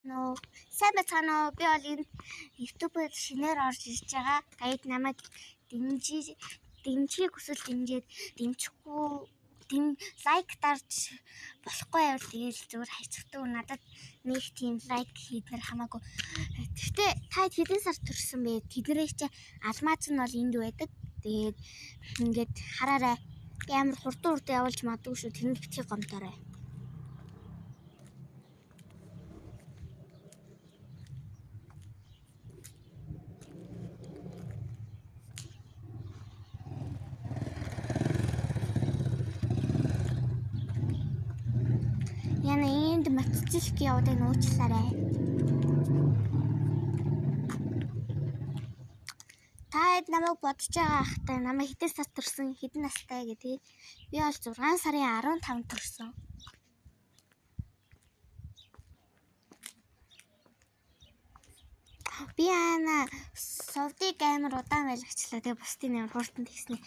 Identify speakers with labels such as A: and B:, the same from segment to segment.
A: Нөө сайн байцгаана уу? Би бол энэ YouTube-д шинээр орж ирж байгаа. Гайд намайг дэмжихийг хүсвэл дэмжээд дэмжихгүй лайк дарж болохгүй байвал тэгэл зүгээр хайцагтаа надад нэг тийм лайк хийднэр хамаагүй. Гэхдээ та хэдэн сар төрсөн бэ? Тэдний чи алмаз нь бол энд байдаг. Тэгээд ингээд хараарай. Би амар хурдан явуулж магадгүй шүү. Тэр нь битгий гомдоорой. Яна энд мотоцикл явдаг нууцлаарай. Та намайг бодож байгаа ахтай намайг хэдэн сар төрсөн, хэдэн настай гэдэг. Би бол 6 сарын 15 төрсөн. Би сувдыг амар удаан байлгачлаа. Тэгээ бусдын амар хурдан тэгснэ.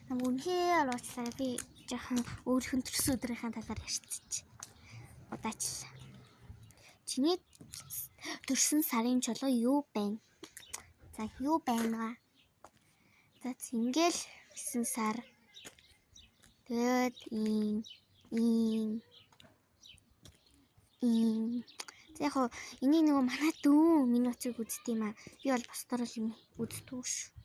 A: Нам үнхээр уучлаарай. Би жоохон өөрхөн төрсөн өдрийнхээ талаар ярьчих. Удаачлаа. Чиний төрсөн сарын чулуу юу байна? За юу байна? За ингээл 9 сар. Тэгээд яг хоо энийг нөгөө манай дүү миний уцыг үздэг юм аа. Би бол босдоор л юм үздэг ш.